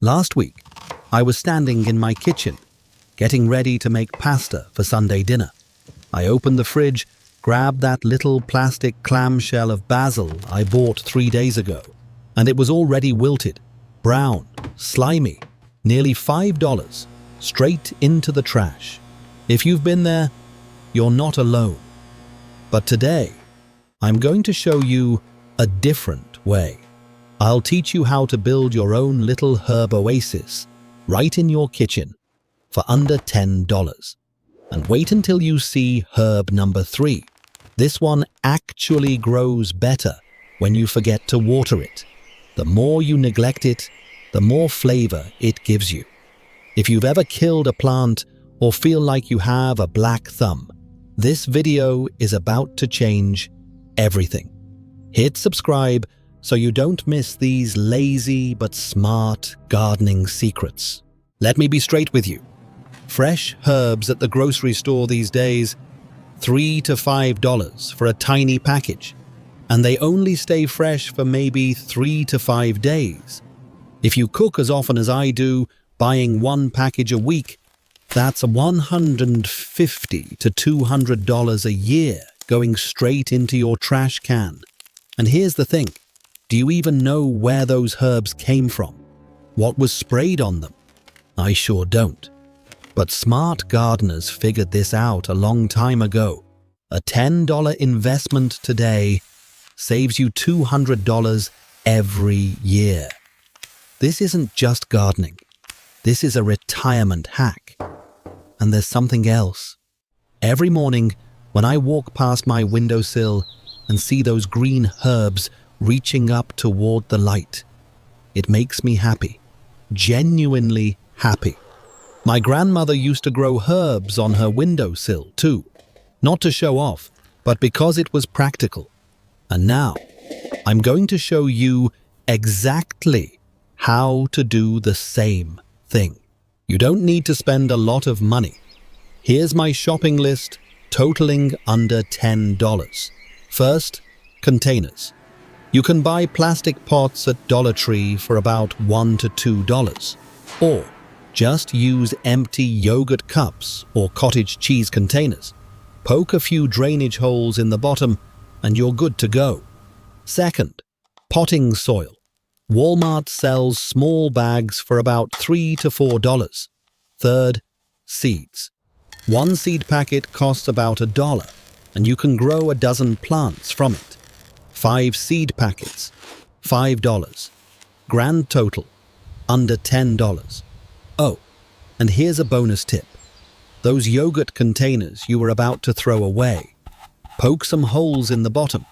Last week, I was standing in my kitchen, getting ready to make pasta for Sunday dinner. I opened the fridge, grabbed that little plastic clamshell of basil I bought 3 days ago, and it was already wilted, brown, slimy, nearly $5, straight into the trash. If you've been there, you're not alone. But today, I'm going to show you a different way. I'll teach you how to build your own little herb oasis right in your kitchen for under $10. And wait until you see herb number 3. This one actually grows better when you forget to water it. The more you neglect it, the more flavor it gives you. If you've ever killed a plant or feel like you have a black thumb, this video is about to change everything. Hit subscribe so you don't miss these lazy but smart gardening secrets. Let me be straight with you. Fresh herbs at the grocery store these days, $3 to $5 for a tiny package, and they only stay fresh for maybe 3 to 5 days. If you cook as often as I do, buying one package a week, that's $150 to $200 a year going straight into your trash can. And here's the thing. Do you even know where those herbs came from? What was sprayed on them? I sure don't. But smart gardeners figured this out a long time ago. A $10 investment today saves you $200 every year. This isn't just gardening. This is a retirement hack. And there's something else. Every morning, when I walk past my windowsill and see those green herbs reaching up toward the light, it makes me happy. Genuinely happy. My grandmother used to grow herbs on her windowsill too. Not to show off, but because it was practical. And now, I'm going to show you exactly how to do the same thing. You don't need to spend a lot of money. Here's my shopping list totaling under $10. First, containers. You can buy plastic pots at Dollar Tree for about $1 to $2. Or just use empty yogurt cups or cottage cheese containers. Poke a few drainage holes in the bottom and you're good to go. Second, potting soil. Walmart sells small bags for about $3 to $4. Third, seeds. One seed packet costs about $1 and you can grow a dozen plants from it. 5 seed packets, $5. Grand total, under $10. Oh, and here's a bonus tip. Those yogurt containers you were about to throw away, poke some holes in the bottom,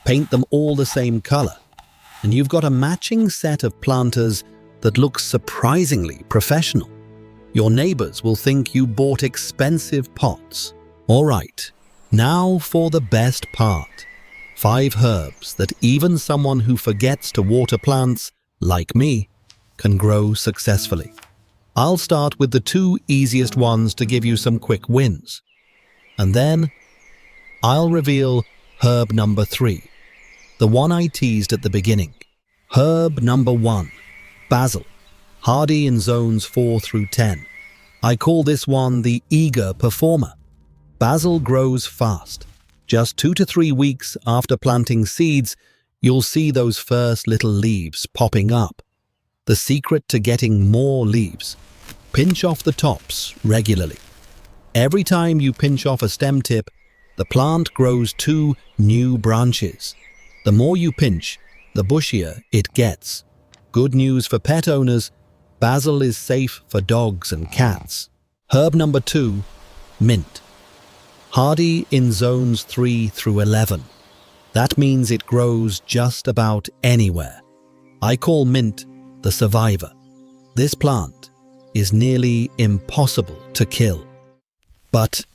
paint them all the same color, and you've got a matching set of planters that looks surprisingly professional. Your neighbors will think you bought expensive pots. All right, now for the best part. 5 herbs that even someone who forgets to water plants, like me, can grow successfully. I'll start with the 2 easiest ones to give you some quick wins. And then, I'll reveal herb number 3, the one I teased at the beginning. Herb number 1, basil, hardy in zones 4 through 10. I call this one the eager performer. Basil grows fast. Just 2 to 3 weeks after planting seeds, you'll see those first little leaves popping up. The secret to getting more leaves: pinch off the tops regularly. Every time you pinch off a stem tip, the plant grows 2 new branches. The more you pinch, the bushier it gets. Good news for pet owners, basil is safe for dogs and cats. Herb number 2, mint. Hardy in zones 3 through 11. That means it grows just about anywhere. I call mint the survivor. This plant is nearly impossible to kill. But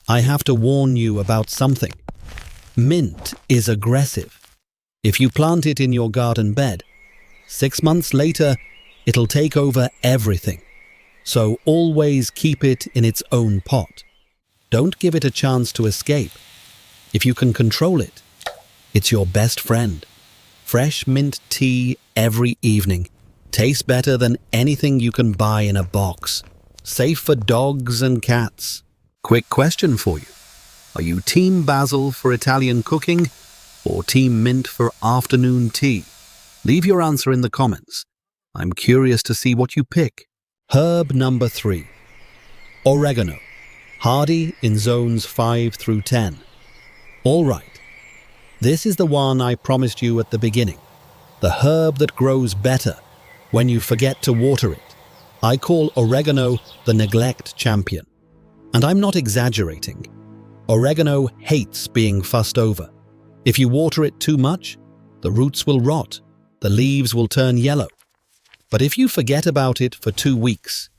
I have to warn you about something. Mint is aggressive. If you plant it in your garden bed, 6 months later, it'll take over everything. So always keep it in its own pot. Don't give it a chance to escape. If you can control it, it's your best friend. Fresh mint tea every evening. Tastes better than anything you can buy in a box. Safe for dogs and cats. Quick question for you. Are you Team Basil for Italian cooking or Team Mint for afternoon tea? Leave your answer in the comments. I'm curious to see what you pick. Herb number 3. Oregano. Hardy in zones 5 through 10. All right. This is the one I promised you at the beginning. The herb that grows better when you forget to water it. I call oregano the neglect champion. And I'm not exaggerating. Oregano hates being fussed over. If you water it too much, the roots will rot, the leaves will turn yellow. But if you forget about it for 2 weeks,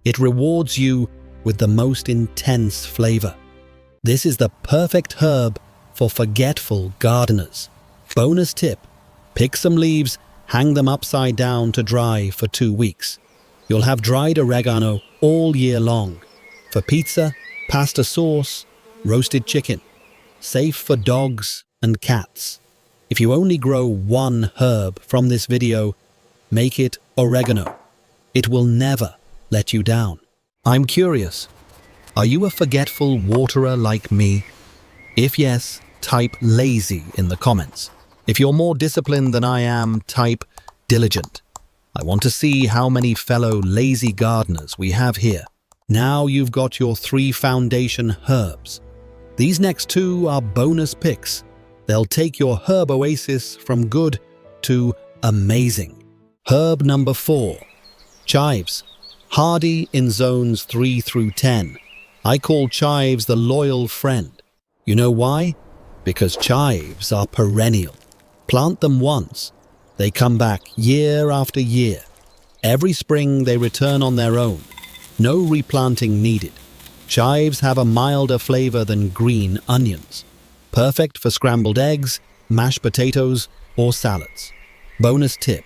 it rewards you with the most intense flavor. This is the perfect herb for forgetful gardeners. Bonus tip: pick some leaves, hang them upside down to dry for 2 weeks. You'll have dried oregano all year long. For pizza, pasta sauce, roasted chicken. Safe for dogs and cats. If you only grow one herb from this video, make it oregano. It will never let you down. I'm curious, are you a forgetful waterer like me? If yes, type lazy in the comments. If you're more disciplined than I am, type diligent. I want to see how many fellow lazy gardeners we have here. Now you've got your 3 foundation herbs. These next 2 are bonus picks. They'll take your herb oasis from good to amazing. Herb number 4. Chives. Hardy in zones 3 through 10. I call chives the loyal friend. You know why? Because chives are perennial. Plant them once. They come back year after year. Every spring they return on their own. No replanting needed. Chives have a milder flavor than green onions. Perfect for scrambled eggs, mashed potatoes, or salads. Bonus tip: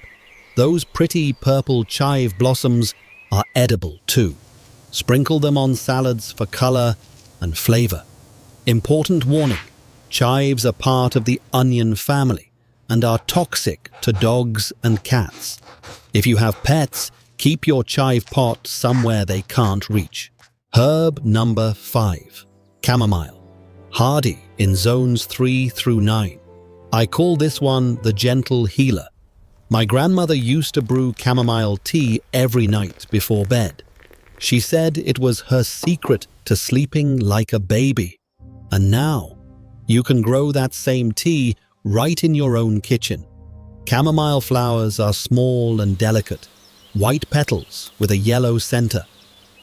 those pretty purple chive blossoms are edible too. Sprinkle them on salads for color and flavor. Important warning: chives are part of the onion family and are toxic to dogs and cats. If you have pets, keep your chive pot somewhere they can't reach. Herb number 5. Chamomile. Hardy in zones 3 through 9. I call this one the gentle healer. My grandmother used to brew chamomile tea every night before bed. She said it was her secret to sleeping like a baby. And now, you can grow that same tea right in your own kitchen. Chamomile flowers are small and delicate, white petals with a yellow center.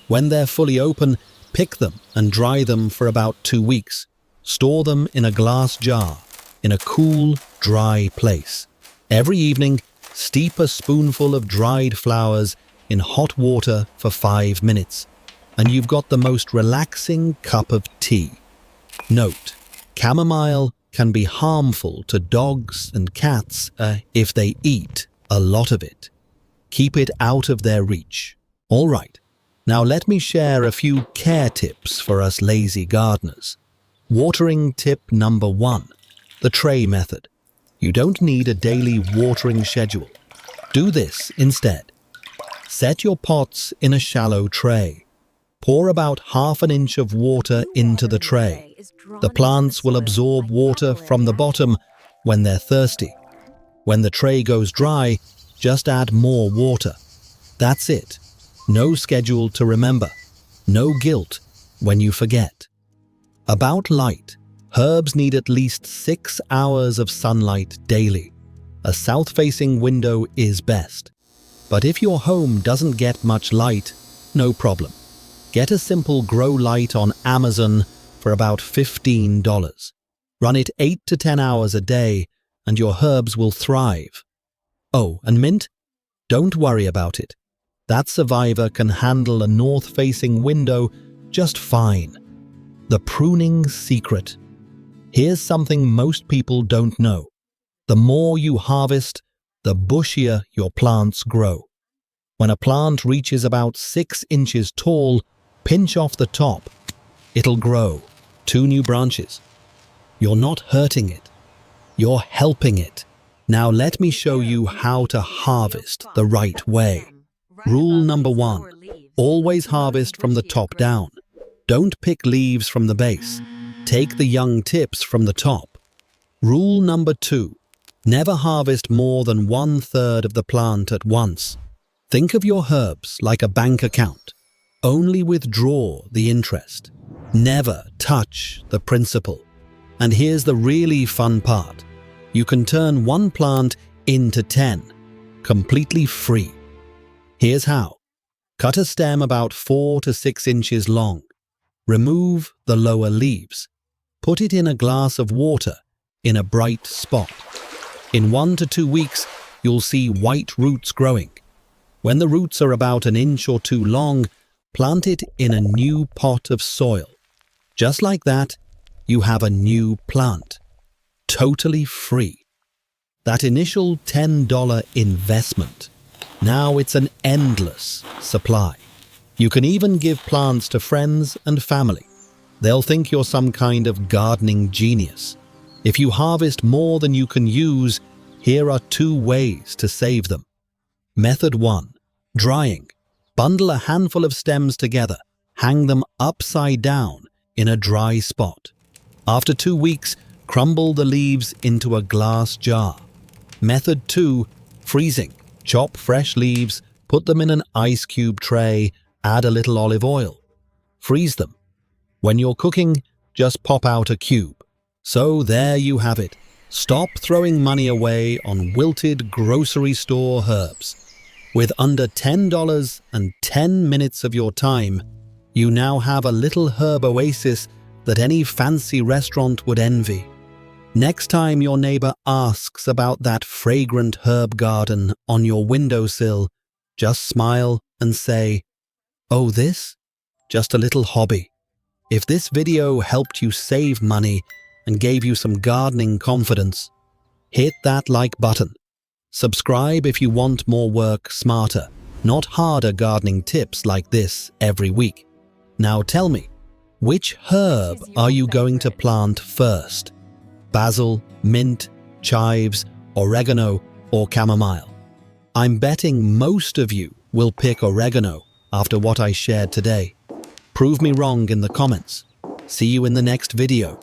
When they're fully open, pick them and dry them for about 2 weeks. Store them in a glass jar, in a cool, dry place. Every evening, steep a spoonful of dried flowers in hot water for 5 minutes, and you've got the most relaxing cup of tea. Note: chamomile can be harmful to dogs and cats if they eat a lot of it. Keep it out of their reach. All right, now let me share a few care tips for us lazy gardeners. Watering tip number 1, the tray method. You don't need a daily watering schedule. Do this instead. Set your pots in a shallow tray. Pour about ½ an inch of water into the tray. The plants will absorb water from the bottom when they're thirsty. When the tray goes dry, just add more water. That's it. No schedule to remember. No guilt when you forget. About light. Herbs need at least 6 hours of sunlight daily. A south-facing window is best. But if your home doesn't get much light, no problem. Get a simple grow light on Amazon for about $15. Run it 8 to 10 hours a day and your herbs will thrive. Oh, and mint? Don't worry about it. That survivor can handle a north-facing window just fine. The pruning secret. Here's something most people don't know. The more you harvest, the bushier your plants grow. When a plant reaches about 6 inches tall, pinch off the top. It'll grow 2 new branches. You're not hurting it. You're helping it. Now let me show you how to harvest the right way. Rule number 1. Always harvest from the top down. Don't pick leaves from the base. Take the young tips from the top. Rule number 2. Never harvest more than 1/3 of the plant at once. Think of your herbs like a bank account. Only withdraw the interest. Never touch the principal. And here's the really fun part. You can turn one plant into 10, completely free. Here's how. Cut a stem about 4 to 6 inches long. Remove the lower leaves. Put it in a glass of water in a bright spot. In 1 to 2 weeks, you'll see white roots growing. When the roots are about an inch or 2 long, plant it in a new pot of soil. Just like that, you have a new plant. Totally free. That initial $10 investment, now it's an endless supply. You can even give plants to friends and family. They'll think you're some kind of gardening genius. If you harvest more than you can use, here are 2 ways to save them. Method 1. Drying. Bundle a handful of stems together. Hang them upside down in a dry spot. After 2 weeks, crumble the leaves into a glass jar. Method 2. Freezing. Chop fresh leaves, put them in an ice cube tray, add a little olive oil. Freeze them. When you're cooking, just pop out a cube. So there you have it. Stop throwing money away on wilted grocery store herbs. With under $10 and 10 minutes of your time, you now have a little herb oasis that any fancy restaurant would envy. Next time your neighbor asks about that fragrant herb garden on your windowsill, just smile and say, "Oh, this? Just a little hobby." If this video helped you save money and gave you some gardening confidence, hit that like button. Subscribe if you want more work smarter, not harder gardening tips like this every week. Now tell me, which herb are you going to plant first? Basil, mint, chives, oregano, or chamomile? I'm betting most of you will pick oregano after what I shared today. Prove me wrong in the comments. See you in the next video.